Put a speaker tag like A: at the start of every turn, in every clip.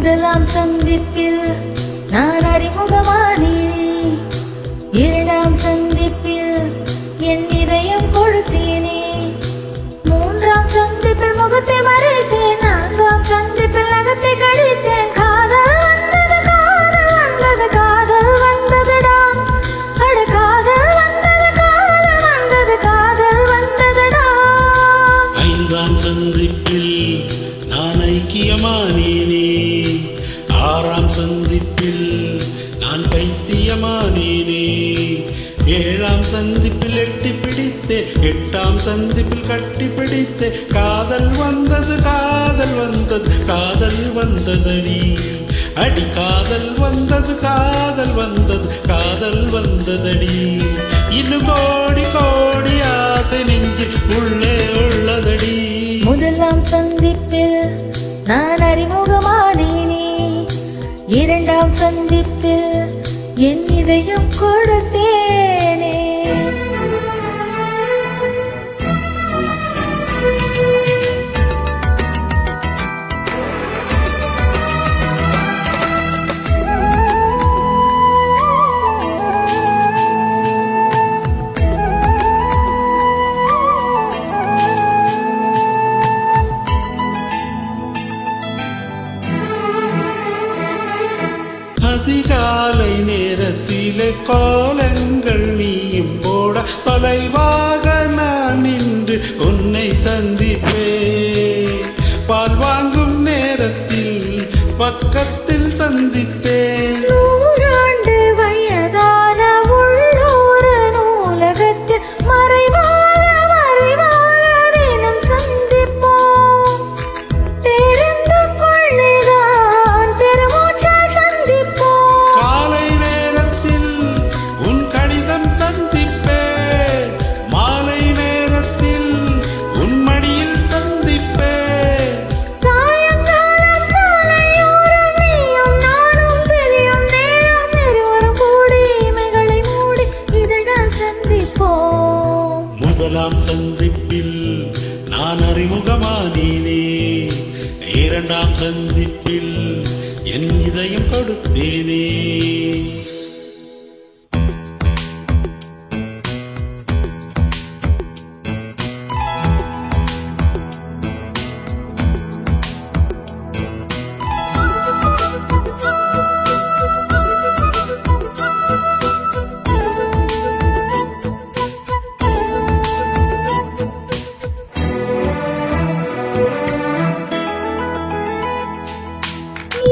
A: முதலாம் சந்திப்பில் நான் அறிமுகமானேனே, இரண்டாம் சந்திப்பில் என் இதயம் கொடுத்தேனே, மூன்றாம் சந்திப்பில் முகத்தை மறைத்தேன், நான்காம் சந்திப்பில் நகத்தை கழித்தேன். காதல் வந்தது, காதல் வந்தது, காதல் வந்ததுடா, அட காதல் வந்தது, காதல் வந்தது, காதல் வந்ததுடா.
B: ஐந்தாம் சந்திப்பில் நான் ஐக்கியமானேனே, ஆறாம் சந்திப்பில் நான் பைத்தியமானேனே, ஏழாம் சந்திப்பில் எட்டி பிடித்தே, எட்டாம் சந்திப்பில் கட்டி பிடித்தே. காதல் வந்தது, காதல் வந்தது, காதல் வந்ததடி, அடி காதல் வந்தது, காதல் வந்தது, காதல் வந்ததடி. இன்னும் கோடி கோடி ஆசை நெஞ்சில் உள்ளே உள்ளதடி.
A: முதலாம் சந்திப்பில் நான் அறிமுகமானேனே, இரண்டாம் சந்திப்பில் என் இதயம் கொடுத்தேனே.
B: அதிகாலை நேரத்திலே கோலங்கள் நீயும் போட, தொலைவாக நான் நின்று உன்னை சந்திப்பேன். பால் வாங்கும் நேரத்தில் பக்கத்தில் சந்தித்தேன்.
A: 100 ஆண்டு வயதான உள்ளூர் நூலகத்தில் மறைவாக மறைவாக தினம் சந்திப்போம். பேருந்துக்குள்ளேதான் பெருமூச்சால் சந்திப்போம்.
B: காலை நேரத்தில் உன் கடிதம் சந்திப்பேன், மாலை நேரத்தில் உன் மடியில் சந்திப்பேன்.
A: சாயங்காலம் சாலையோரம் நீயும் நானும் பிரியும் நேரம் இருவரும் கூடி இமைகளை மூடி இதழ்கள் சந்திப்போம்.
B: முதலாம் சந்திப்பில் நான் அறிமுகமானேனே, இரண்டாம் சந்திப்பில் என் இதயம் கொடுத்தேனே.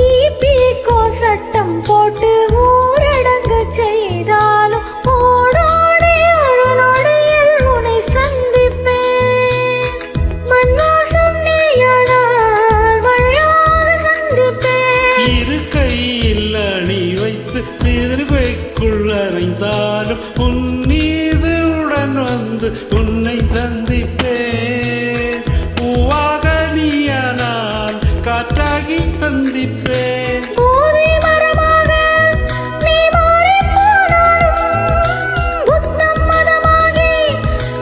A: ஈபிகோ சட்டம் போட்டு ஊரடங்க செய்தாலும் ஓடோடி ஒரு நொடியில் உன்னை சந்திப்பேன். மன்வாசம் நீயானால் வழியாக சந்திப்பேன்.
B: இரு கையில் அணி வைத்து திருவைக்குள் அறைந்தாலும் உன் மீது உடன் வந்து உன்னை சந்திப்பேன். பூவாக நீயானால் காற்றாகி சந்திப்பேன்.
A: போதை மரமாக நீ மாறிப் போனாலும் புத்தம் மதமாகி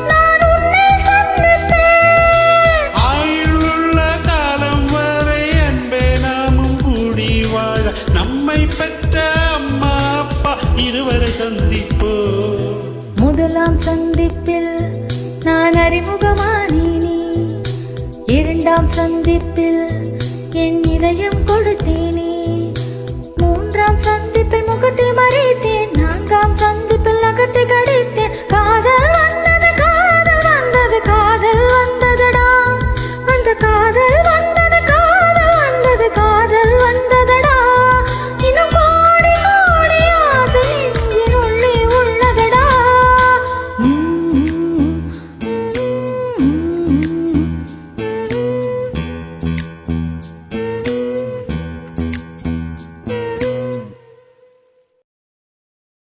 A: நான் உன்னை சந்திப்பேன்.
B: ஆயுள்ள காலம் வரை அன்பே நாமும் கூடி வாழ, நம்மை பெற்ற அம்மா அப்பா இருவரை சந்திப்போம்.
A: முதலாம் சந்திப்பில் நான் அறிமுகமானேனே, இரண்டாம் சந்திப்பில் என் இதயம் கொடுத்தேனே.